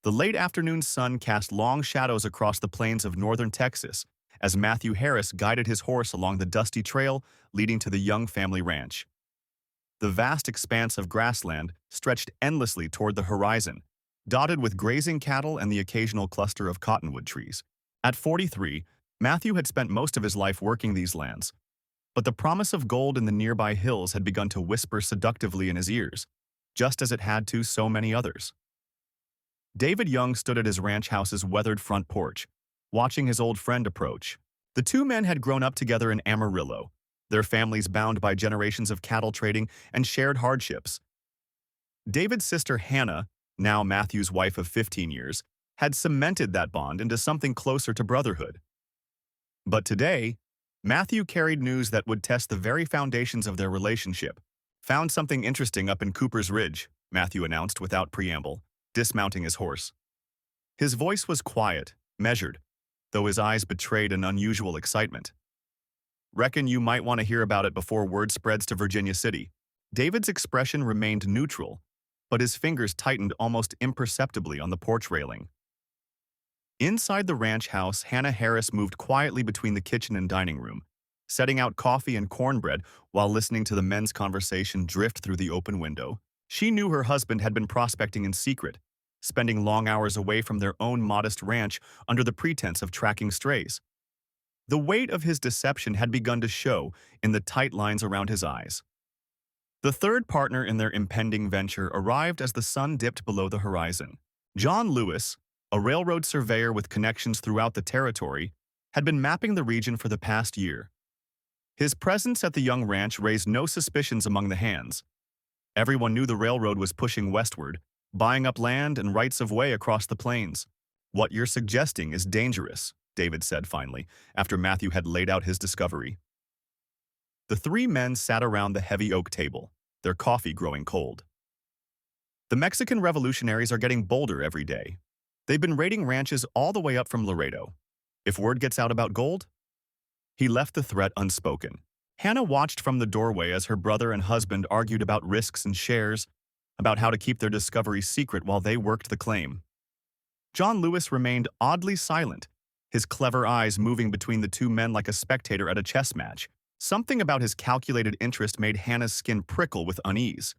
The late afternoon sun cast long shadows across the plains of northern Texas as Matthew Harris guided his horse along the dusty trail leading to the Young family ranch. The vast expanse of grassland stretched endlessly toward the horizon, dotted with grazing cattle and the occasional cluster of cottonwood trees. At 43, Matthew had spent most of his life working these lands, but the promise of gold in the nearby hills had begun to whisper seductively in his ears, just as it had to so many others. David Young stood at his ranch house's weathered front porch, watching his old friend approach. The two men had grown up together in Amarillo, their families bound by generations of cattle trading and shared hardships. David's sister Hannah, now Matthew's wife of 15 years, had cemented that bond into something closer to brotherhood. But today, Matthew carried news that would test the very foundations of their relationship. "Found something interesting up in Cooper's Ridge," Matthew announced without preamble, dismounting his horse. His voice was quiet, measured, though his eyes betrayed an unusual excitement. "Reckon you might want to hear about it before word spreads to Virginia City." David's expression remained neutral, but his fingers tightened almost imperceptibly on the porch railing. Inside the ranch house, Hannah Harris moved quietly between the kitchen and dining room, setting out coffee and cornbread while listening to the men's conversation drift through the open window. She knew her husband had been prospecting in secret, spending long hours away from their own modest ranch under the pretense of tracking strays. The weight of his deception had begun to show in the tight lines around his eyes. The third partner in their impending venture arrived as the sun dipped below the horizon. John Lewis, a railroad surveyor with connections throughout the territory, had been mapping the region for the past year. His presence at the Young ranch raised no suspicions among the hands. Everyone knew the railroad was pushing westward, buying up land and rights of way across the plains. "What you're suggesting is dangerous," David said finally, after Matthew had laid out his discovery. The three men sat around the heavy oak table, their coffee growing cold. "The Mexican revolutionaries are getting bolder every day. They've been raiding ranches all the way up from Laredo. If word gets out about gold?" He left the threat unspoken. Hannah watched from the doorway as her brother and husband argued about risks and shares, about how to keep their discovery secret while they worked the claim. John Lewis remained oddly silent, his clever eyes moving between the two men like a spectator at a chess match. Something about his calculated interest made Hannah's skin prickle with unease.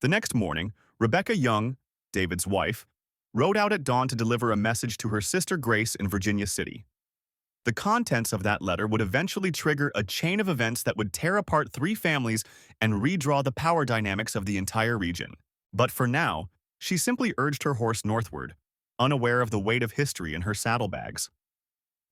The next morning, Rebecca Young, David's wife, rode out at dawn to deliver a message to her sister Grace in Virginia City. The contents of that letter would eventually trigger a chain of events that would tear apart three families and redraw the power dynamics of the entire region. But for now, she simply urged her horse northward, unaware of the weight of history in her saddlebags.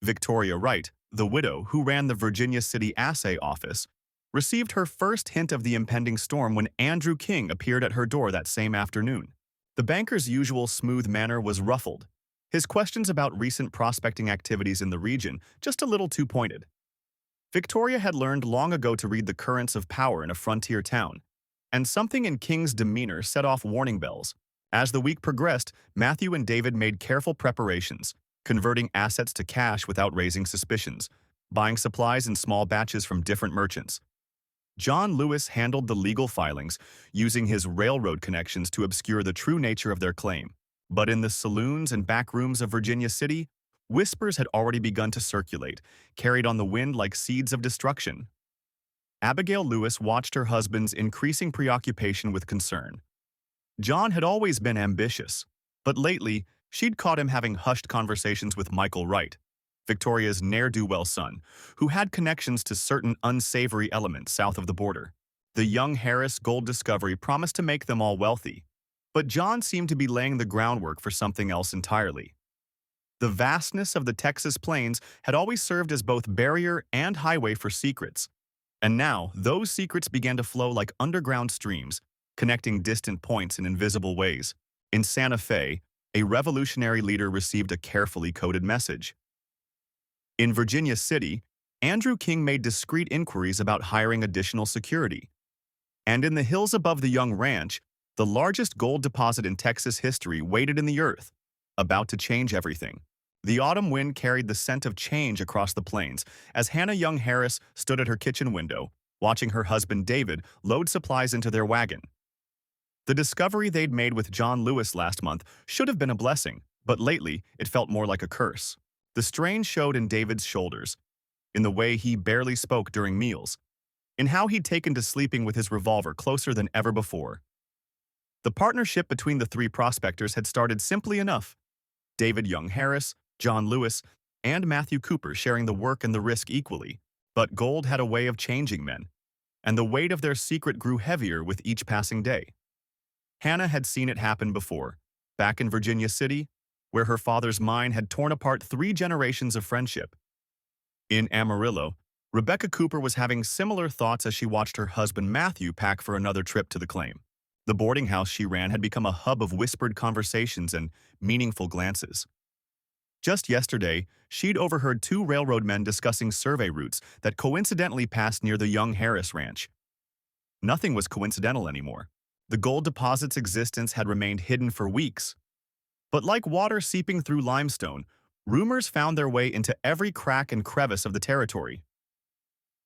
Victoria Wright, the widow who ran the Virginia City Assay Office, received her first hint of the impending storm when Andrew King appeared at her door that same afternoon. The banker's usual smooth manner was ruffled, his questions about recent prospecting activities in the region just a little too pointed. Victoria had learned long ago to read the currents of power in a frontier town, and something in King's demeanor set off warning bells. As the week progressed, Matthew and David made careful preparations, converting assets to cash without raising suspicions, buying supplies in small batches from different merchants. John Lewis handled the legal filings, using his railroad connections to obscure the true nature of their claim. But in the saloons and back rooms of Virginia City, whispers had already begun to circulate, carried on the wind like seeds of destruction. Abigail Lewis watched her husband's increasing preoccupation with concern. John had always been ambitious, but lately, she'd caught him having hushed conversations with Michael Wright, Victoria's ne'er-do-well son, who had connections to certain unsavory elements south of the border. The Young Harris gold discovery promised to make them all wealthy, but John seemed to be laying the groundwork for something else entirely. The vastness of the Texas plains had always served as both barrier and highway for secrets, and now those secrets began to flow like underground streams, connecting distant points in invisible ways. In Santa Fe, a revolutionary leader received a carefully coded message. In Virginia City, Andrew King made discreet inquiries about hiring additional security. And in the hills above the Young Ranch, the largest gold deposit in Texas history waited in the earth, about to change everything. The autumn wind carried the scent of change across the plains as Hannah Young Harris stood at her kitchen window, watching her husband David load supplies into their wagon. The discovery they'd made with John Lewis last month should have been a blessing, but lately it felt more like a curse. The strain showed in David's shoulders, in the way he barely spoke during meals, in how he'd taken to sleeping with his revolver closer than ever before. The partnership between the three prospectors had started simply enough. David Young Harris, John Lewis, and Matthew Cooper sharing the work and the risk equally. But gold had a way of changing men, and the weight of their secret grew heavier with each passing day. Hannah had seen it happen before, back in Virginia City, where her father's mine had torn apart 3 generations of friendship. In Amarillo, Rebecca Cooper was having similar thoughts as she watched her husband Matthew pack for another trip to the claim. The boarding house she ran had become a hub of whispered conversations and meaningful glances. Just yesterday, she'd overheard 2 railroad men discussing survey routes that coincidentally passed near the Young Harris ranch. Nothing was coincidental anymore. The gold deposit's existence had remained hidden for weeks. But like water seeping through limestone, rumors found their way into every crack and crevice of the territory.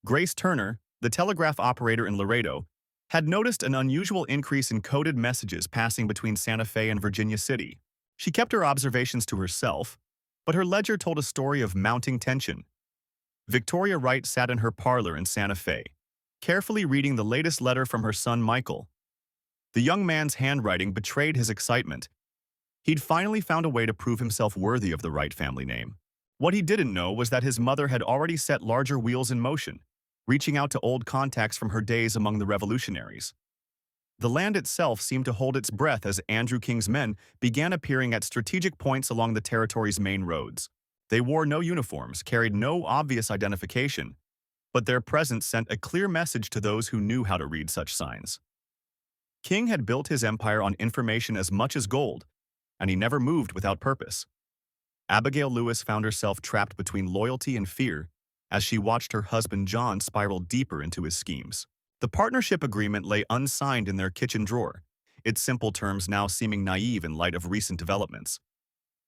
Grace Turner, the telegraph operator in Laredo, had noticed an unusual increase in coded messages passing between Santa Fe and Virginia City. She kept her observations to herself, but her ledger told a story of mounting tension. Victoria Wright sat in her parlor in Santa Fe, carefully reading the latest letter from her son Michael. The young man's handwriting betrayed his excitement. He'd finally found a way to prove himself worthy of the Wright family name. What he didn't know was that his mother had already set larger wheels in motion, reaching out to old contacts from her days among the revolutionaries. The land itself seemed to hold its breath as Andrew King's men began appearing at strategic points along the territory's main roads. They wore no uniforms, carried no obvious identification, but their presence sent a clear message to those who knew how to read such signs. King had built his empire on information as much as gold, and he never moved without purpose. Abigail Lewis found herself trapped between loyalty and fear as she watched her husband John spiral deeper into his schemes. The partnership agreement lay unsigned in their kitchen drawer, its simple terms now seeming naive in light of recent developments.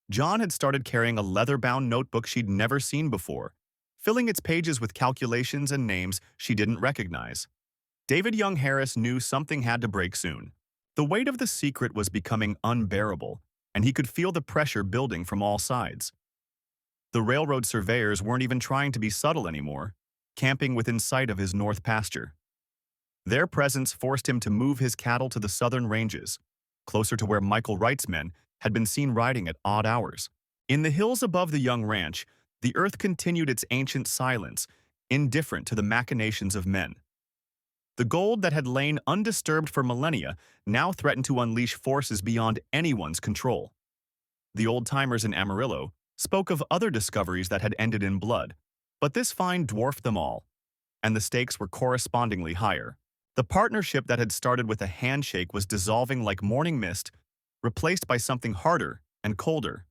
John had started carrying a leather-bound notebook she'd never seen before, filling its pages with calculations and names she didn't recognize. David Young Harris knew something had to break soon. The weight of the secret was becoming unbearable, and he could feel the pressure building from all sides. The railroad surveyors weren't even trying to be subtle anymore, camping within sight of his north pasture. Their presence forced him to move his cattle to the southern ranges, closer to where Michael Wright's men had been seen riding at odd hours. In the hills above the Young Ranch, the earth continued its ancient silence, indifferent to the machinations of men. The gold that had lain undisturbed for millennia now threatened to unleash forces beyond anyone's control. The old-timers in Amarillo spoke of other discoveries that had ended in blood, but this find dwarfed them all, and the stakes were correspondingly higher. The partnership that had started with a handshake was dissolving like morning mist, replaced by something harder and colder.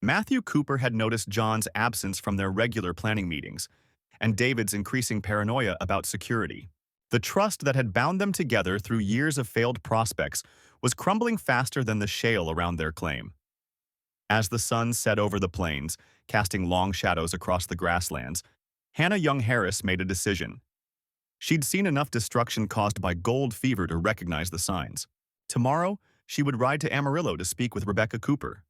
Matthew Cooper had noticed John's absence from their regular planning meetings, and David's increasing paranoia about security. The trust that had bound them together through years of failed prospects was crumbling faster than the shale around their claim. As the sun set over the plains, casting long shadows across the grasslands, Hannah Young Harris made a decision. She'd seen enough destruction caused by gold fever to recognize the signs. Tomorrow, she would ride to Amarillo to speak with Rebecca Cooper.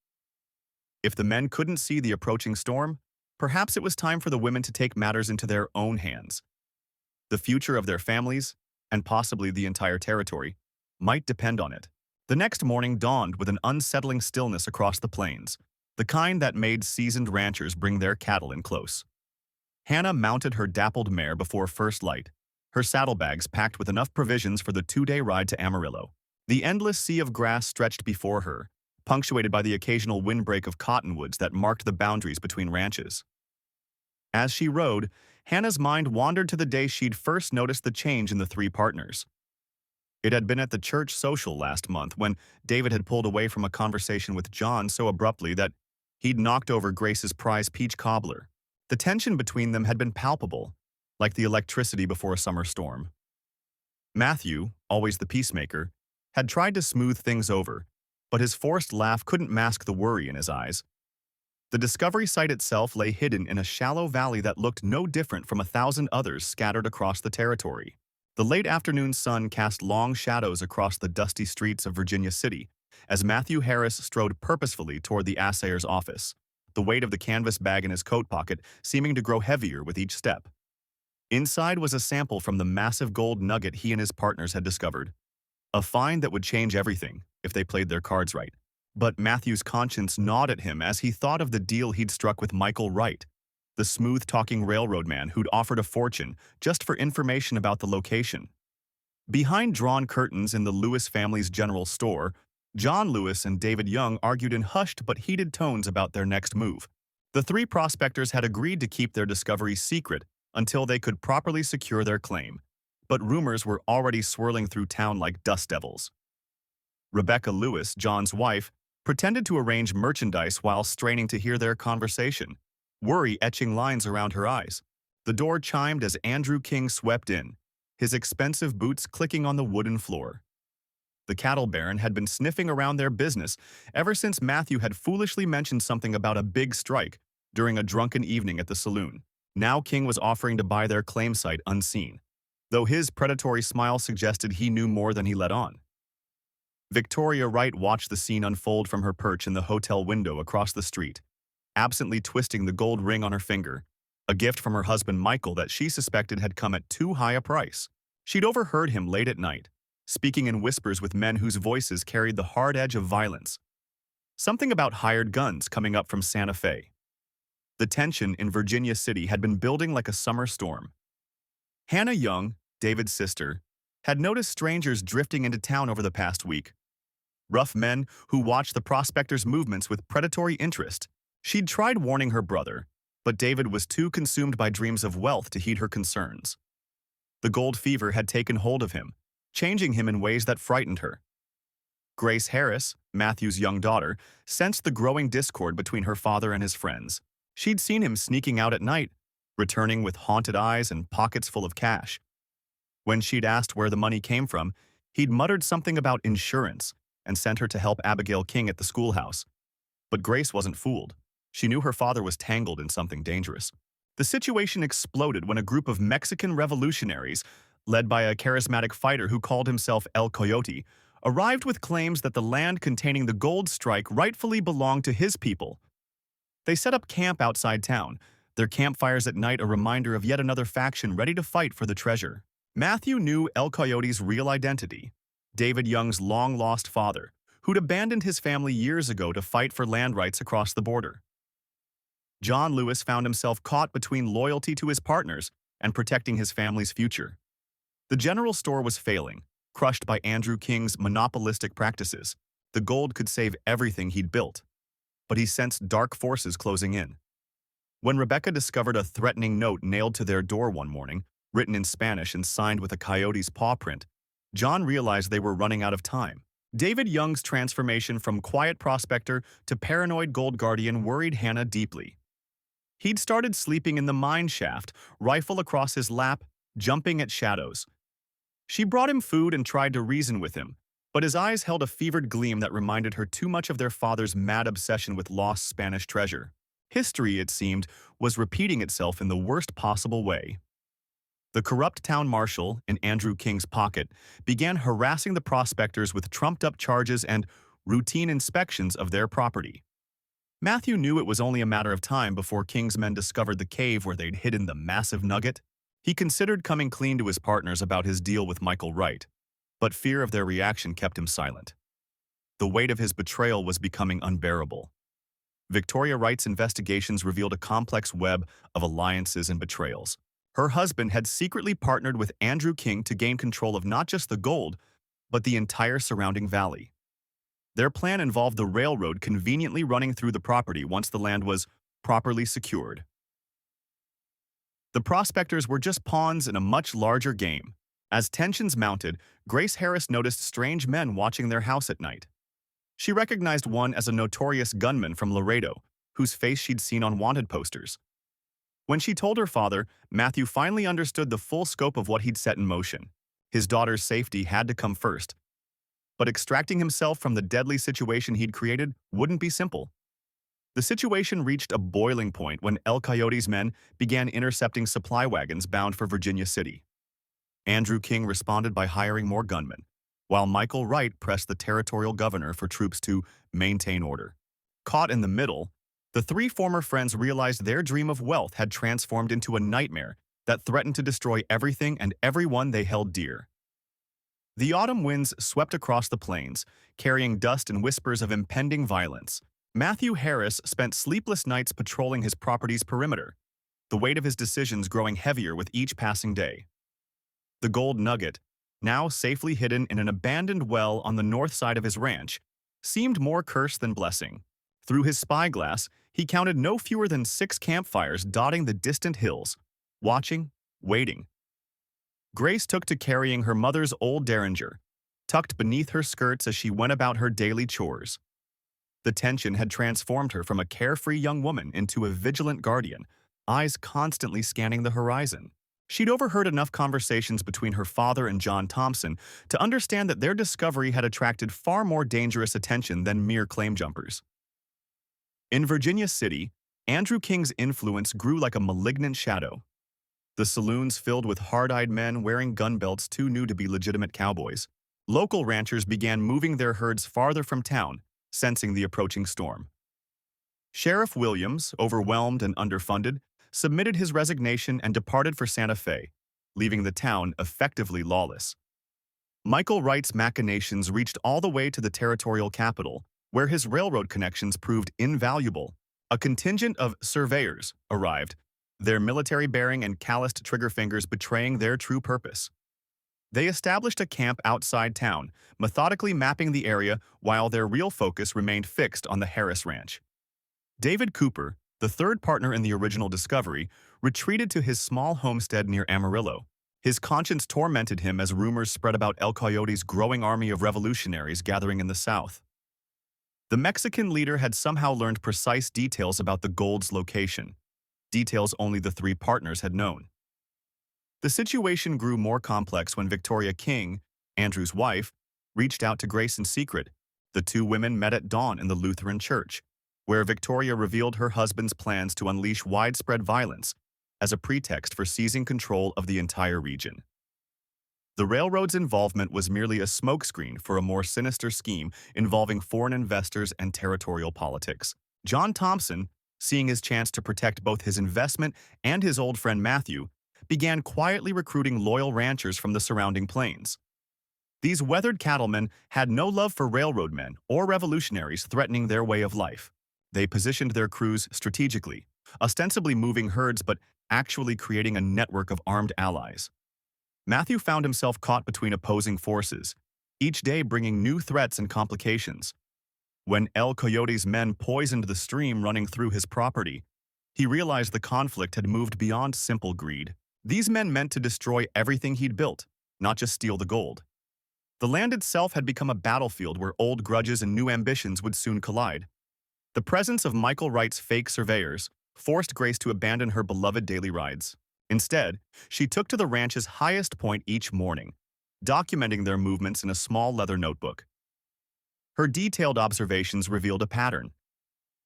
If the men couldn't see the approaching storm, perhaps it was time for the women to take matters into their own hands. The future of their families, and possibly the entire territory, might depend on it. The next morning dawned with an unsettling stillness across the plains, the kind that made seasoned ranchers bring their cattle in close. Hannah mounted her dappled mare before first light, her saddlebags packed with enough provisions for the 2-day ride to Amarillo. The endless sea of grass stretched before her, punctuated by the occasional windbreak of cottonwoods that marked the boundaries between ranches. As she rode, Hannah's mind wandered to the day she'd first noticed the change in the 3 partners. It had been at the church social last month when David had pulled away from a conversation with John so abruptly that he'd knocked over Grace's prize peach cobbler. The tension between them had been palpable, like the electricity before a summer storm. Matthew, always the peacemaker, had tried to smooth things over, but his forced laugh couldn't mask the worry in his eyes. The discovery site itself lay hidden in a shallow valley that looked no different from 1,000 others scattered across the territory. The late afternoon sun cast long shadows across the dusty streets of Virginia City as Matthew Harris strode purposefully toward the assayer's office, the weight of the canvas bag in his coat pocket seeming to grow heavier with each step. Inside was a sample from the massive gold nugget he and his partners had discovered, a find that would change everything if they played their cards right. But Matthew's conscience gnawed at him as he thought of the deal he'd struck with Michael Wright, the smooth-talking railroad man who'd offered a fortune just for information about the location. Behind drawn curtains in the Lewis family's general store, John Lewis and David Young argued in hushed but heated tones about their next move. The three prospectors had agreed to keep their discovery secret until they could properly secure their claim, but rumors were already swirling through town like dust devils. Rebecca Lewis, John's wife, pretended to arrange merchandise while straining to hear their conversation, worry etching lines around her eyes. The door chimed as Andrew King swept in, his expensive boots clicking on the wooden floor. The cattle baron had been sniffing around their business ever since Matthew had foolishly mentioned something about a big strike during a drunken evening at the saloon. Now King was offering to buy their claim site unseen, though his predatory smile suggested he knew more than he let on. Victoria Wright watched the scene unfold from her perch in the hotel window across the street, absently twisting the gold ring on her finger, a gift from her husband Michael that she suspected had come at too high a price. She'd overheard him late at night, speaking in whispers with men whose voices carried the hard edge of violence. Something about hired guns coming up from Santa Fe. The tension in Virginia City had been building like a summer storm. Hannah Young, David's sister, had noticed strangers drifting into town over the past week. Rough men who watched the prospectors' movements with predatory interest. She'd tried warning her brother, but David was too consumed by dreams of wealth to heed her concerns. The gold fever had taken hold of him, changing him in ways that frightened her. Grace Harris, Matthew's young daughter, sensed the growing discord between her father and his friends. She'd seen him sneaking out at night, returning with haunted eyes and pockets full of cash. When she'd asked where the money came from, he'd muttered something about insurance and sent her to help Abigail King at the schoolhouse. But Grace wasn't fooled. She knew her father was tangled in something dangerous. The situation exploded when a group of Mexican revolutionaries, led by a charismatic fighter who called himself El Coyote, arrived with claims that the land containing the gold strike rightfully belonged to his people. They set up camp outside town, their campfires at night a reminder of yet another faction ready to fight for the treasure. Matthew knew El Coyote's real identity, David Young's long-lost father, who'd abandoned his family years ago to fight for land rights across the border. John Lewis found himself caught between loyalty to his partners and protecting his family's future. The general store was failing, crushed by Andrew King's monopolistic practices. The gold could save everything he'd built, but he sensed dark forces closing in. When Rebecca discovered a threatening note nailed to their door one morning, written in Spanish and signed with a coyote's paw print, John realized they were running out of time. David Young's transformation from quiet prospector to paranoid gold guardian worried Hannah deeply. He'd started sleeping in the mine shaft, rifle across his lap, jumping at shadows. She brought him food and tried to reason with him, but his eyes held a fevered gleam that reminded her too much of their father's mad obsession with lost Spanish treasure. History, it seemed, was repeating itself in the worst possible way. The corrupt town marshal, in Andrew King's pocket, began harassing the prospectors with trumped-up charges and routine inspections of their property. Matthew knew it was only a matter of time before King's men discovered the cave where they'd hidden the massive nugget. He considered coming clean to his partners about his deal with Michael Wright, but fear of their reaction kept him silent. The weight of his betrayal was becoming unbearable. Victoria Wright's investigations revealed a complex web of alliances and betrayals. Her husband had secretly partnered with Andrew King to gain control of not just the gold, but the entire surrounding valley. Their plan involved the railroad conveniently running through the property once the land was properly secured. The prospectors were just pawns in a much larger game. As tensions mounted, Grace Harris noticed strange men watching their house at night. She recognized one as a notorious gunman from Laredo, whose face she'd seen on wanted posters. When she told her father, Matthew finally understood the full scope of what he'd set in motion. His daughter's safety had to come first. But extracting himself from the deadly situation he'd created wouldn't be simple. The situation reached a boiling point when El Coyote's men began intercepting supply wagons bound for Virginia City. Andrew King responded by hiring more gunmen, while Michael Wright pressed the territorial governor for troops to maintain order. Caught in the middle, the three former friends realized their dream of wealth had transformed into a nightmare that threatened to destroy everything and everyone they held dear. The autumn winds swept across the plains, carrying dust and whispers of impending violence. Matthew Harris spent sleepless nights patrolling his property's perimeter, the weight of his decisions growing heavier with each passing day. The gold nugget, now safely hidden in an abandoned well on the north side of his ranch, seemed more curse than blessing. Through his spyglass, he counted no fewer than 6 campfires dotting the distant hills, watching, waiting. Grace took to carrying her mother's old derringer, tucked beneath her skirts as she went about her daily chores. The tension had transformed her from a carefree young woman into a vigilant guardian, eyes constantly scanning the horizon. She'd overheard enough conversations between her father and John Thompson to understand that their discovery had attracted far more dangerous attention than mere claim jumpers. In Virginia City, Andrew King's influence grew like a malignant shadow. The saloons filled with hard-eyed men wearing gun belts too new to be legitimate cowboys. Local ranchers began moving their herds farther from town, sensing the approaching storm. Sheriff Williams, overwhelmed and underfunded, submitted his resignation and departed for Santa Fe, leaving the town effectively lawless. Michael Wright's machinations reached all the way to the territorial capital, where his railroad connections proved invaluable. A contingent of surveyors arrived, their military bearing and calloused trigger fingers betraying their true purpose. They established a camp outside town, methodically mapping the area while their real focus remained fixed on the Harris Ranch. David Cooper, the third partner in the original discovery, retreated to his small homestead near Amarillo. His conscience tormented him as rumors spread about El Coyote's growing army of revolutionaries gathering in the South. The Mexican leader had somehow learned precise details about the gold's location, details only the three partners had known. The situation grew more complex when Victoria King, Andrew's wife, reached out to Grace in secret. The two women met at dawn in the Lutheran church, where Victoria revealed her husband's plans to unleash widespread violence as a pretext for seizing control of the entire region. The railroad's involvement was merely a smokescreen for a more sinister scheme involving foreign investors and territorial politics. John Thompson, seeing his chance to protect both his investment and his old friend Matthew, began quietly recruiting loyal ranchers from the surrounding plains. These weathered cattlemen had no love for railroad men or revolutionaries threatening their way of life. They positioned their crews strategically, ostensibly moving herds but actually creating a network of armed allies. Matthew found himself caught between opposing forces, each day bringing new threats and complications. When El Coyote's men poisoned the stream running through his property, he realized the conflict had moved beyond simple greed. These men meant to destroy everything he'd built, not just steal the gold. The land itself had become a battlefield where old grudges and new ambitions would soon collide. The presence of Michael Wright's fake surveyors forced Grace to abandon her beloved daily rides. Instead, she took to the ranch's highest point each morning, documenting their movements in a small leather notebook. Her detailed observations revealed a pattern.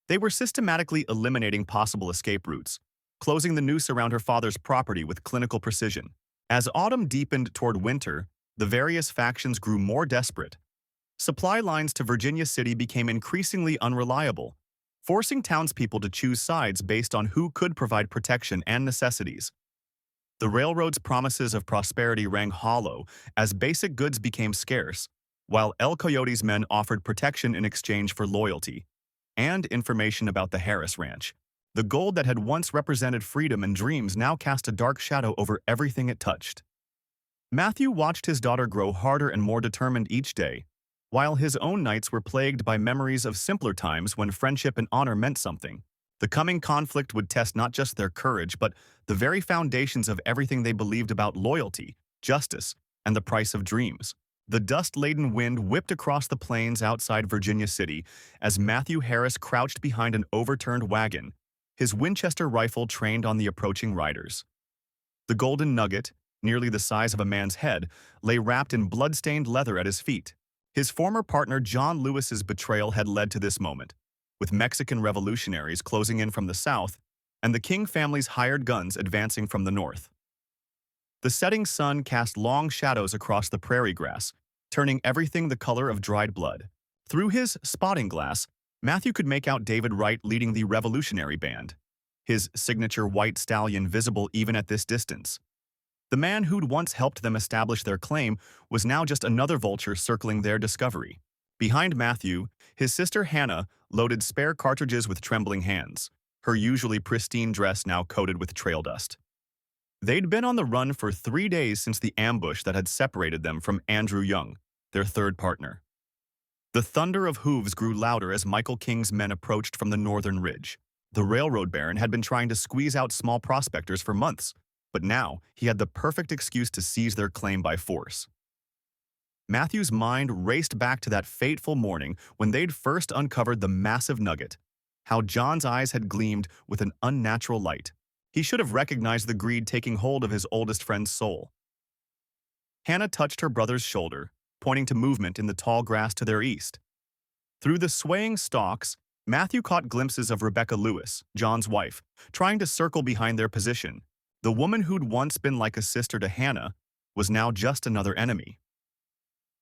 They were systematically eliminating possible escape routes, closing the noose around her father's property with clinical precision. As autumn deepened toward winter, the various factions grew more desperate. Supply lines to Virginia City became increasingly unreliable, forcing townspeople to choose sides based on who could provide protection and necessities. The railroad's promises of prosperity rang hollow as basic goods became scarce, while El Coyote's men offered protection in exchange for loyalty and information about the Harris Ranch. The gold that had once represented freedom and dreams now cast a dark shadow over everything it touched. Matthew watched his daughter grow harder and more determined each day, while his own nights were plagued by memories of simpler times when friendship and honor meant something. The coming conflict would test not just their courage, but the very foundations of everything they believed about loyalty, justice, and the price of dreams. The dust-laden wind whipped across the plains outside Virginia City as Matthew Harris crouched behind an overturned wagon, his Winchester rifle trained on the approaching riders. The golden nugget, nearly the size of a man's head, lay wrapped in blood-stained leather at his feet. His former partner John Lewis's betrayal had led to this moment, with Mexican revolutionaries closing in from the south and the King family's hired guns advancing from the north. The setting sun cast long shadows across the prairie grass, turning everything the color of dried blood. Through his spotting glass, Matthew could make out David Wright leading the Revolutionary Band, his signature white stallion visible even at this distance. The man who'd once helped them establish their claim was now just another vulture circling their discovery. Behind Matthew, his sister Hannah loaded spare cartridges with trembling hands, her usually pristine dress now coated with trail dust. They'd been on the run for 3 days since the ambush that had separated them from Andrew Young, their third partner. The thunder of hooves grew louder as Michael King's men approached from the northern ridge. The railroad baron had been trying to squeeze out small prospectors for months, but now he had the perfect excuse to seize their claim by force. Matthew's mind raced back to that fateful morning when they'd first uncovered the massive nugget, how John's eyes had gleamed with an unnatural light. He should have recognized the greed taking hold of his oldest friend's soul. Hannah touched her brother's shoulder, pointing to movement in the tall grass to their east. Through the swaying stalks, Matthew caught glimpses of Rebecca Lewis, John's wife, trying to circle behind their position. The woman who'd once been like a sister to Hannah was now just another enemy.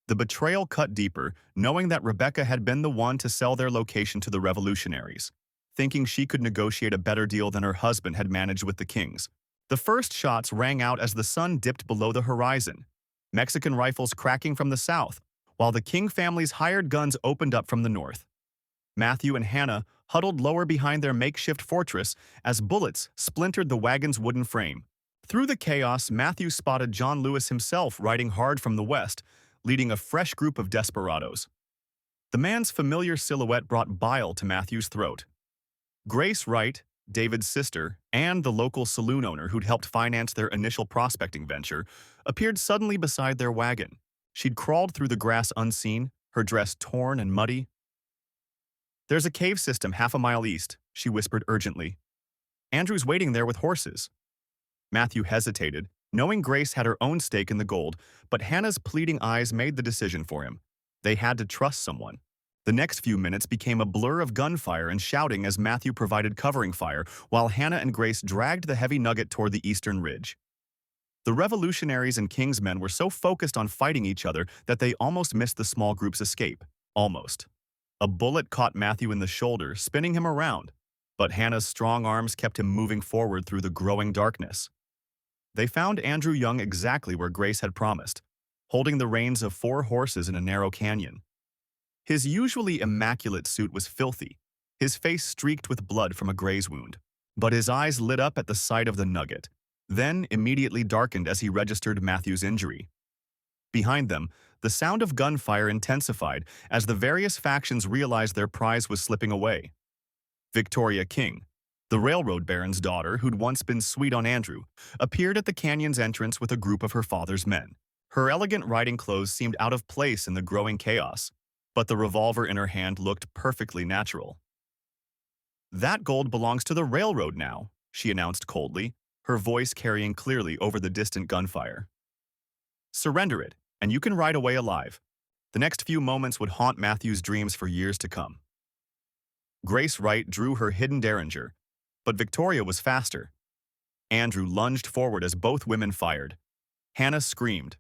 The betrayal cut deeper, knowing that Rebecca had been the one to sell their location to the revolutionaries, thinking she could negotiate a better deal than her husband had managed with the Kings. The first shots rang out as the sun dipped below the horizon, Mexican rifles cracking from the south, while the King family's hired guns opened up from the north. Matthew and Hannah huddled lower behind their makeshift fortress as bullets splintered the wagon's wooden frame. Through the chaos, Matthew spotted John Lewis himself riding hard from the west, leading a fresh group of desperados. The man's familiar silhouette brought bile to Matthew's throat. Grace Wright, David's sister, and the local saloon owner who'd helped finance their initial prospecting venture, appeared suddenly beside their wagon. She'd crawled through the grass unseen, her dress torn and muddy. "There's a cave system half a mile east," she whispered urgently. "Andrew's waiting there with horses." Matthew hesitated, knowing Grace had her own stake in the gold, but Hannah's pleading eyes made the decision for him. They had to trust someone. The next few minutes became a blur of gunfire and shouting as Matthew provided covering fire, while Hannah and Grace dragged the heavy nugget toward the eastern ridge. The revolutionaries and King's men were so focused on fighting each other that they almost missed the small group's escape. Almost. A bullet caught Matthew in the shoulder, spinning him around, but Hannah's strong arms kept him moving forward through the growing darkness. They found Andrew Young exactly where Grace had promised, holding the reins of 4 horses in a narrow canyon. His usually immaculate suit was filthy, his face streaked with blood from a graze wound, but his eyes lit up at the sight of the nugget, then immediately darkened as he registered Matthew's injury. Behind them, the sound of gunfire intensified as the various factions realized their prize was slipping away. Victoria King, the railroad baron's daughter who'd once been sweet on Andrew, appeared at the canyon's entrance with a group of her father's men. Her elegant riding clothes seemed out of place in the growing chaos, but the revolver in her hand looked perfectly natural. "That gold belongs to the railroad now," she announced coldly, her voice carrying clearly over the distant gunfire. "Surrender it, and you can ride away alive." The next few moments would haunt Matthew's dreams for years to come. Grace Wright drew her hidden derringer, but Victoria was faster. Andrew lunged forward as both women fired. Hannah screamed.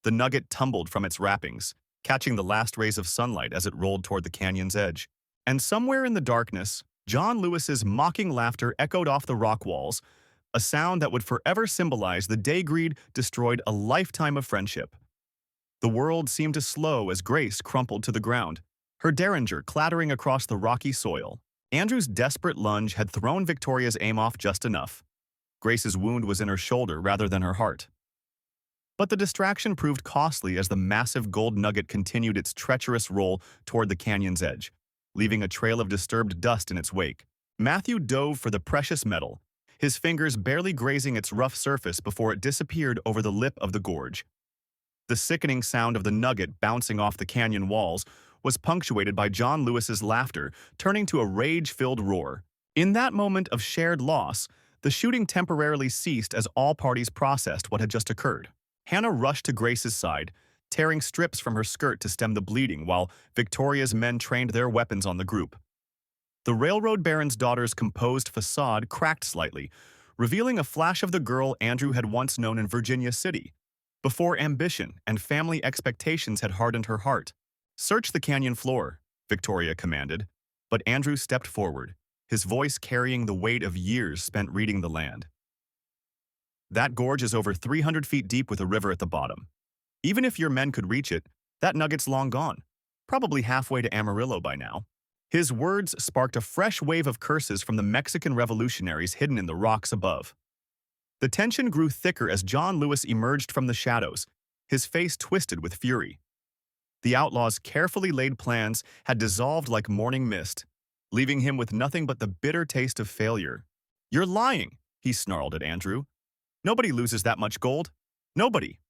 The nugget tumbled from its wrappings, catching the last rays of sunlight as it rolled toward the canyon's edge. And somewhere in the darkness, John Lewis's mocking laughter echoed off the rock walls, a sound that would forever symbolize the day greed destroyed a lifetime of friendship. The world seemed to slow as Grace crumpled to the ground, her derringer clattering across the rocky soil. Andrew's desperate lunge had thrown Victoria's aim off just enough. Grace's wound was in her shoulder rather than her heart. But the distraction proved costly as the massive gold nugget continued its treacherous roll toward the canyon's edge, leaving a trail of disturbed dust in its wake. Matthew dove for the precious metal, his fingers barely grazing its rough surface before it disappeared over the lip of the gorge. The sickening sound of the nugget bouncing off the canyon walls was punctuated by John Lewis's laughter, turning to a rage-filled roar. In that moment of shared loss, the shooting temporarily ceased as all parties processed what had just occurred. Hannah rushed to Grace's side, tearing strips from her skirt to stem the bleeding while Victoria's men trained their weapons on the group. The railroad baron's daughter's composed facade cracked slightly, revealing a flash of the girl Andrew had once known in Virginia City, before ambition and family expectations had hardened her heart. "Search the canyon floor," Victoria commanded, but Andrew stepped forward, his voice carrying the weight of years spent reading the land. "That gorge is over 300 feet deep with a river at the bottom. Even if your men could reach it, that nugget's long gone, probably halfway to Amarillo by now." His words sparked a fresh wave of curses from the Mexican revolutionaries hidden in the rocks above. The tension grew thicker as John Lewis emerged from the shadows, his face twisted with fury. The outlaws' carefully laid plans had dissolved like morning mist, leaving him with nothing but the bitter taste of failure. "You're lying," he snarled at Andrew. "Nobody loses that much gold. Nobody."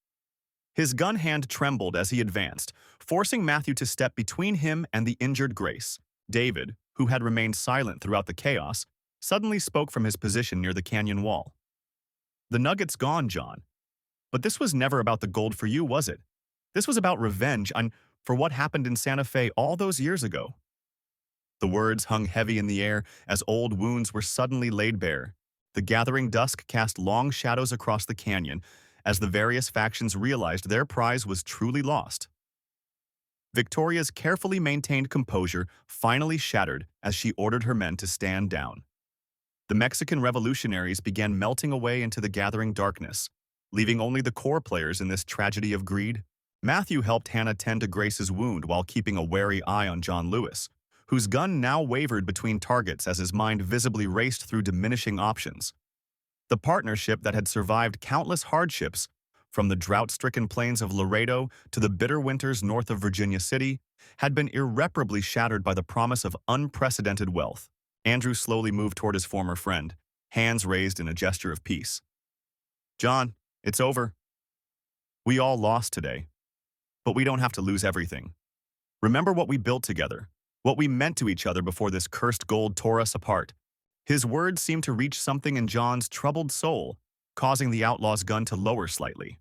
His gun hand trembled as he advanced, forcing Matthew to step between him and the injured Grace. David, who had remained silent throughout the chaos, suddenly spoke from his position near the canyon wall. "The nugget's gone, John. But this was never about the gold for you, was it? This was about revenge for what happened in Santa Fe all those years ago." The words hung heavy in the air as old wounds were suddenly laid bare. The gathering dusk cast long shadows across the canyon as the various factions realized their prize was truly lost. Victoria's carefully maintained composure finally shattered as she ordered her men to stand down. The Mexican revolutionaries began melting away into the gathering darkness, leaving only the core players in this tragedy of greed. Matthew helped Hannah tend to Grace's wound while keeping a wary eye on John Lewis, whose gun now wavered between targets as his mind visibly raced through diminishing options. The partnership that had survived countless hardships, from the drought-stricken plains of Laredo to the bitter winters north of Virginia City, had been irreparably shattered by the promise of unprecedented wealth. Andrew slowly moved toward his former friend, hands raised in a gesture of peace. "John, it's over. We all lost today, but we don't have to lose everything. Remember what we built together, what we meant to each other before this cursed gold tore us apart." His words seemed to reach something in John's troubled soul, causing the outlaw's gun to lower slightly.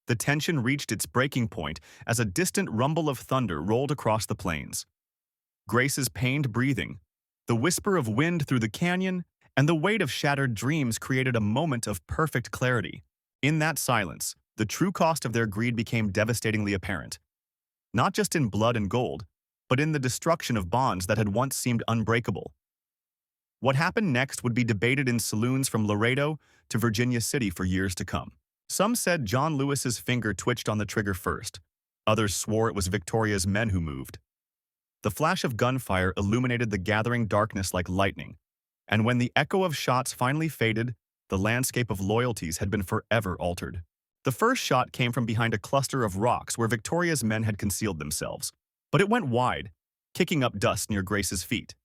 The tension reached its breaking point as a distant rumble of thunder rolled across the plains. Grace's pained breathing, the whisper of wind through the canyon, and the weight of shattered dreams created a moment of perfect clarity. In that silence, the true cost of their greed became devastatingly apparent. Not just in blood and gold, but in the destruction of bonds that had once seemed unbreakable. What happened next would be debated in saloons from Laredo to Virginia City for years to come. Some said John Lewis's finger twitched on the trigger first. Others swore it was Victoria's men who moved. The flash of gunfire illuminated the gathering darkness like lightning, and when the echo of shots finally faded, the landscape of loyalties had been forever altered. The first shot came from behind a cluster of rocks where Victoria's men had concealed themselves, but it went wide, kicking up dust near Grace's feet.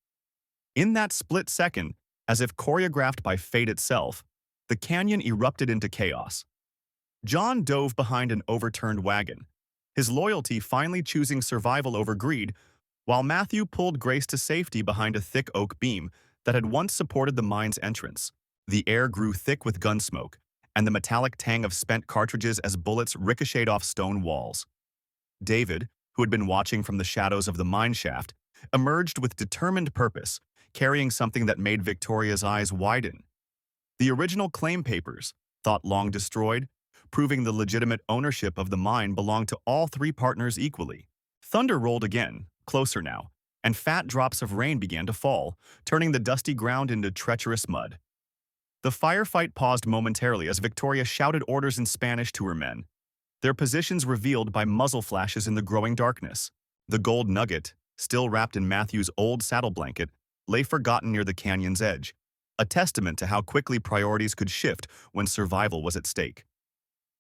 In that split second, as if choreographed by fate itself, the canyon erupted into chaos. John dove behind an overturned wagon, his loyalty finally choosing survival over greed, while Matthew pulled Grace to safety behind a thick oak beam that had once supported the mine's entrance. The air grew thick with gun smoke, and the metallic tang of spent cartridges as bullets ricocheted off stone walls. David, who had been watching from the shadows of the mine shaft, emerged with determined purpose, carrying something that made Victoria's eyes widen. The original claim papers, thought long destroyed, proving the legitimate ownership of the mine belonged to all three partners equally. Thunder rolled again, closer now, and fat drops of rain began to fall, turning the dusty ground into treacherous mud. The firefight paused momentarily as Victoria shouted orders in Spanish to her men, their positions revealed by muzzle flashes in the growing darkness. The gold nugget, still wrapped in Matthew's old saddle blanket, lay forgotten near the canyon's edge, a testament to how quickly priorities could shift when survival was at stake.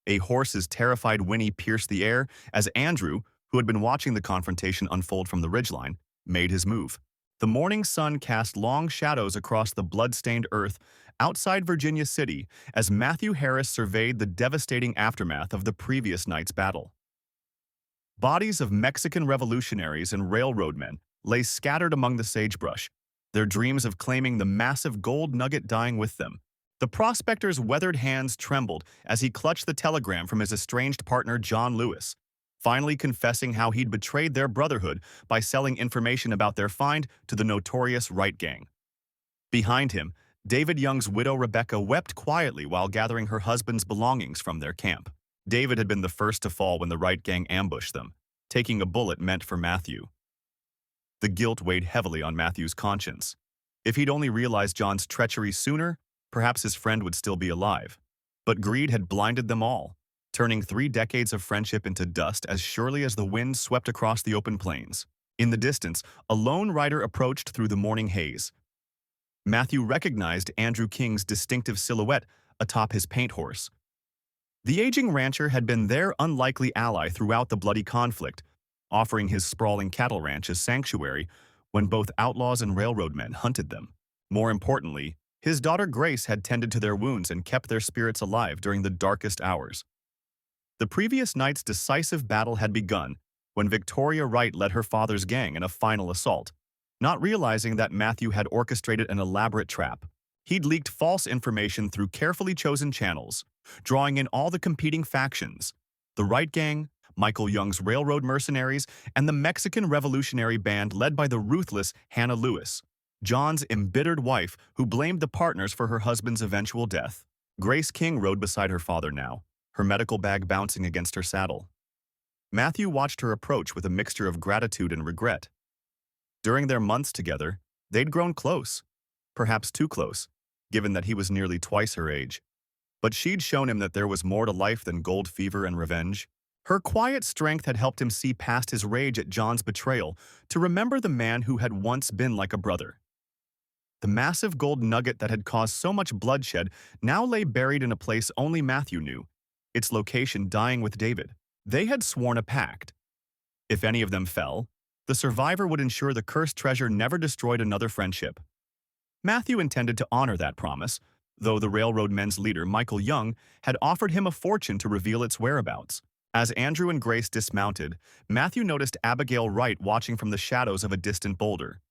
A horse's terrified whinny pierced the air as Andrew, who had been watching the confrontation unfold from the ridgeline, made his move. The morning sun cast long shadows across the blood-stained earth outside Virginia City as Matthew Harris surveyed the devastating aftermath of the previous night's battle. Bodies of Mexican revolutionaries and railroadmen lay scattered among the sagebrush, their dreams of claiming the massive gold nugget dying with them. The prospector's weathered hands trembled as he clutched the telegram from his estranged partner John Lewis, finally confessing how he'd betrayed their brotherhood by selling information about their find to the notorious Right Gang. Behind him, David Young's widow Rebecca wept quietly while gathering her husband's belongings from their camp. David had been the first to fall when the Wright gang ambushed them, taking a bullet meant for Matthew. The guilt weighed heavily on Matthew's conscience. If he'd only realized John's treachery sooner, perhaps his friend would still be alive. But greed had blinded them all, turning 3 decades of friendship into dust as surely as the wind swept across the open plains. In the distance, a lone rider approached through the morning haze. Matthew recognized Andrew King's distinctive silhouette atop his paint horse. The aging rancher had been their unlikely ally throughout the bloody conflict, offering his sprawling cattle ranch as sanctuary when both outlaws and railroadmen hunted them. More importantly, his daughter Grace had tended to their wounds and kept their spirits alive during the darkest hours. The previous night's decisive battle had begun when Victoria Wright led her father's gang in a final assault, not realizing that Matthew had orchestrated an elaborate trap. He'd leaked false information through carefully chosen channels, drawing in all the competing factions: the Wright gang, Michael Young's railroad mercenaries, and the Mexican Revolutionary Band led by the ruthless Hannah Lewis, John's embittered wife who blamed the partners for her husband's eventual death. Grace King rode beside her father now, her medical bag bouncing against her saddle. Matthew watched her approach with a mixture of gratitude and regret. During their months together, they'd grown close, perhaps too close, given that he was nearly twice her age. But she'd shown him that there was more to life than gold fever and revenge. Her quiet strength had helped him see past his rage at John's betrayal to remember the man who had once been like a brother. The massive gold nugget that had caused so much bloodshed now lay buried in a place only Matthew knew, its location dying with David. They had sworn a pact. If any of them fell, the survivor would ensure the cursed treasure never destroyed another friendship. Matthew intended to honor that promise, though the railroad men's leader, Michael Young, had offered him a fortune to reveal its whereabouts. As Andrew and Grace dismounted, Matthew noticed Abigail Wright watching from the shadows of a distant boulder.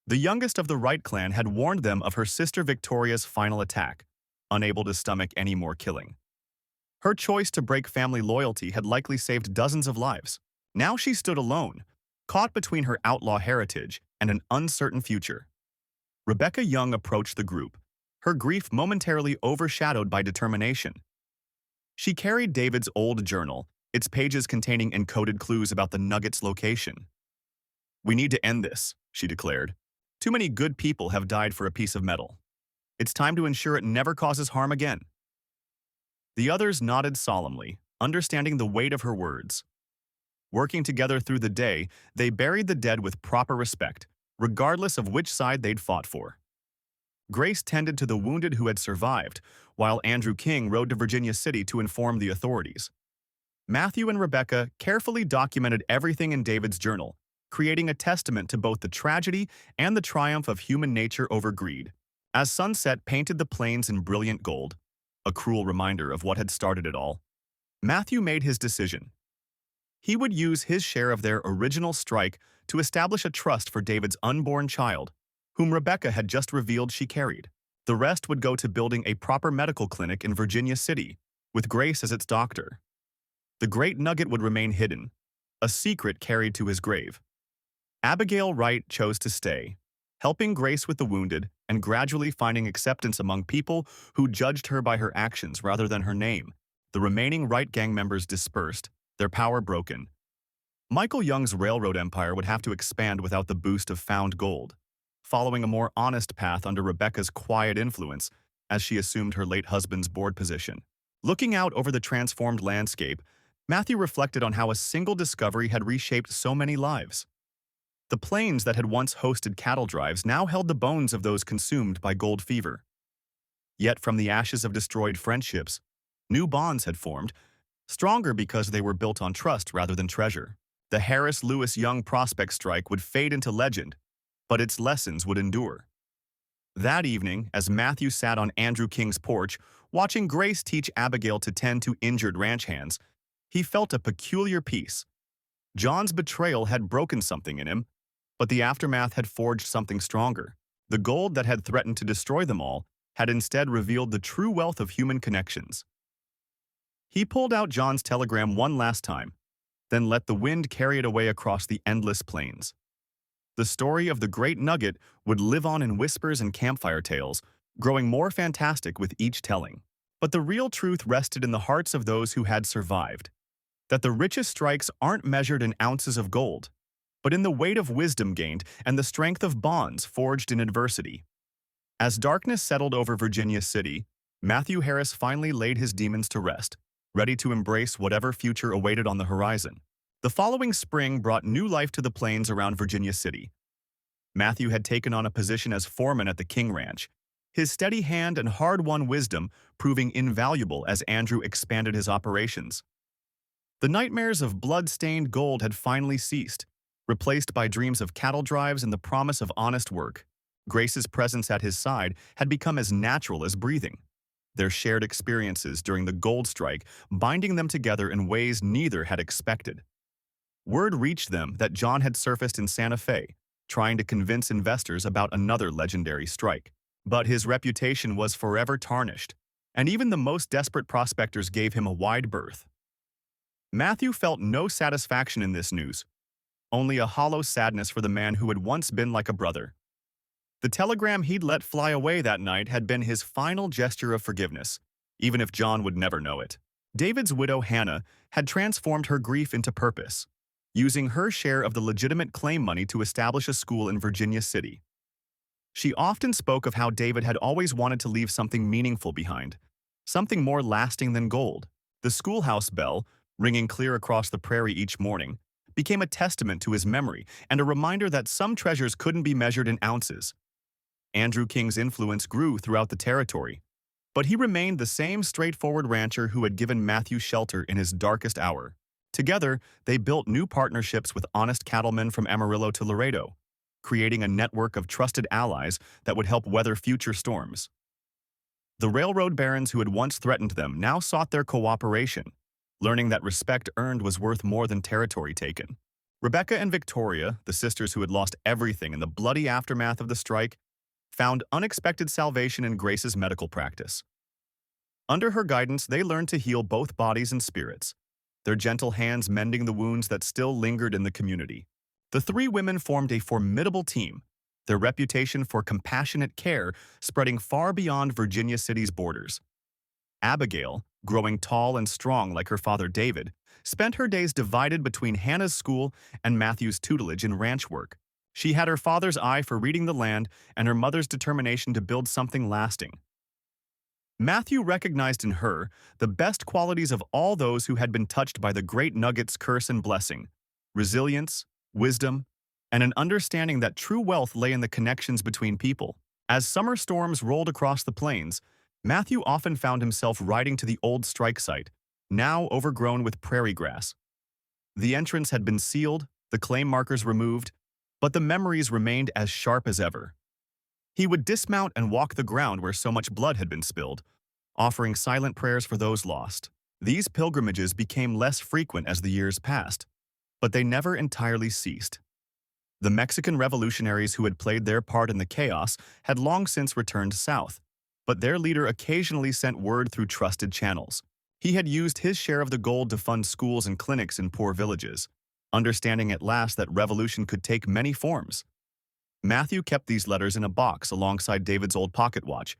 The youngest of the Wright clan had warned them of her sister Victoria's final attack, unable to stomach any more killing. Her choice to break family loyalty had likely saved dozens of lives. Now she stood alone, caught between her outlaw heritage and an uncertain future. Rebecca Young approached the group, her grief momentarily overshadowed by determination. She carried David's old journal, its pages containing encoded clues about the nugget's location. "We need to end this," she declared. "Too many good people have died for a piece of metal. It's time to ensure it never causes harm again." The others nodded solemnly, understanding the weight of her words. Working together through the day, they buried the dead with proper respect, regardless of which side they'd fought for. Grace tended to the wounded who had survived, while Andrew King rode to Virginia City to inform the authorities. Matthew and Rebecca carefully documented everything in David's journal, creating a testament to both the tragedy and the triumph of human nature over greed. As sunset painted the plains in brilliant gold, a cruel reminder of what had started it all, Matthew made his decision. He would use his share of their original strike to establish a trust for David's unborn child, whom Rebecca had just revealed she carried. The rest would go to building a proper medical clinic in Virginia City, with Grace as its doctor. The great nugget would remain hidden, a secret carried to his grave. Abigail Wright chose to stay, helping Grace with the wounded and gradually finding acceptance among people who judged her by her actions rather than her name. The remaining Wright gang members dispersed, their power broken. Michael Young's railroad empire would have to expand without the boost of found gold, following a more honest path under Rebecca's quiet influence as she assumed her late husband's board position. Looking out over the transformed landscape, Matthew reflected on how a single discovery had reshaped so many lives. The plains that had once hosted cattle drives now held the bones of those consumed by gold fever. Yet from the ashes of destroyed friendships, new bonds had formed, stronger because they were built on trust rather than treasure. The Harris-Lewis-Young prospect strike would fade into legend, but its lessons would endure. That evening, as Matthew sat on Andrew King's porch, watching Grace teach Abigail to tend to injured ranch hands, he felt a peculiar peace. John's betrayal had broken something in him, but the aftermath had forged something stronger. The gold that had threatened to destroy them all had instead revealed the true wealth of human connections. He pulled out John's telegram one last time, then let the wind carry it away across the endless plains. The story of the great nugget would live on in whispers and campfire tales, growing more fantastic with each telling. But the real truth rested in the hearts of those who had survived, that the richest strikes aren't measured in ounces of gold, but in the weight of wisdom gained and the strength of bonds forged in adversity. As darkness settled over Virginia City, Matthew Harris finally laid his demons to rest, ready to embrace whatever future awaited on the horizon. The following spring brought new life to the plains around Virginia City. Matthew had taken on a position as foreman at the King Ranch, his steady hand and hard-won wisdom proving invaluable as Andrew expanded his operations. The nightmares of blood-stained gold had finally ceased, replaced by dreams of cattle drives and the promise of honest work. Grace's presence at his side had become as natural as breathing, their shared experiences during the gold strike binding them together in ways neither had expected. Word reached them that John had surfaced in Santa Fe, trying to convince investors about another legendary strike. But his reputation was forever tarnished, and even the most desperate prospectors gave him a wide berth. Matthew felt no satisfaction in this news, only a hollow sadness for the man who had once been like a brother. The telegram he'd let fly away that night had been his final gesture of forgiveness, even if John would never know it. David's widow, Hannah, had transformed her grief into purpose, using her share of the legitimate claim money to establish a school in Virginia City. She often spoke of how David had always wanted to leave something meaningful behind, something more lasting than gold. The schoolhouse bell, ringing clear across the prairie each morning, became a testament to his memory and a reminder that some treasures couldn't be measured in ounces. Andrew King's influence grew throughout the territory, but he remained the same straightforward rancher who had given Matthew shelter in his darkest hour. Together, they built new partnerships with honest cattlemen from Amarillo to Laredo, creating a network of trusted allies that would help weather future storms. The railroad barons who had once threatened them now sought their cooperation, learning that respect earned was worth more than territory taken. Rebecca and Victoria, the sisters who had lost everything in the bloody aftermath of the strike, found unexpected salvation in Grace's medical practice. Under her guidance, they learned to heal both bodies and spirits, their gentle hands mending the wounds that still lingered in the community. The three women formed a formidable team, their reputation for compassionate care spreading far beyond Virginia City's borders. Abigail, growing tall and strong like her father David, spent her days divided between Hannah's school and Matthew's tutelage in ranch work. She had her father's eye for reading the land and her mother's determination to build something lasting. Matthew recognized in her the best qualities of all those who had been touched by the great nugget's curse and blessing: resilience, wisdom, and an understanding that true wealth lay in the connections between people. As summer storms rolled across the plains, Matthew often found himself riding to the old strike site, now overgrown with prairie grass. The entrance had been sealed, the claim markers removed, but the memories remained as sharp as ever. He would dismount and walk the ground where so much blood had been spilled, offering silent prayers for those lost. These pilgrimages became less frequent as the years passed, but they never entirely ceased. The Mexican revolutionaries who had played their part in the chaos had long since returned south, but their leader occasionally sent word through trusted channels. He had used his share of the gold to fund schools and clinics in poor villages, understanding at last that revolution could take many forms. Matthew kept these letters in a box alongside David's old pocket watch,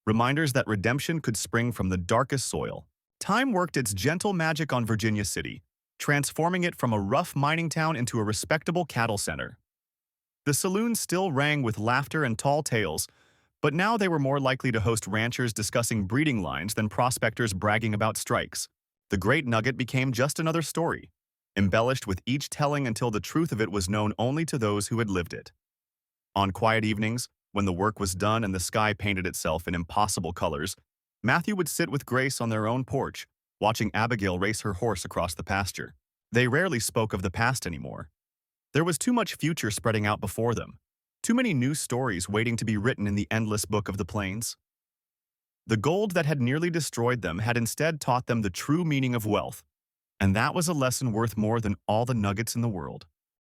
reminders that redemption could spring from the darkest soil. Time worked its gentle magic on Virginia City, transforming it from a rough mining town into a respectable cattle center. The saloon still rang with laughter and tall tales, but now they were more likely to host ranchers discussing breeding lines than prospectors bragging about strikes. The Great Nugget became just another story, embellished with each telling until the truth of it was known only to those who had lived it. On quiet evenings, when the work was done and the sky painted itself in impossible colors, Matthew would sit with Grace on their own porch, watching Abigail race her horse across the pasture. They rarely spoke of the past anymore. There was too much future spreading out before them, too many new stories waiting to be written in the endless book of the plains. The gold that had nearly destroyed them had instead taught them the true meaning of wealth, and that was a lesson worth more than all the nuggets in the world.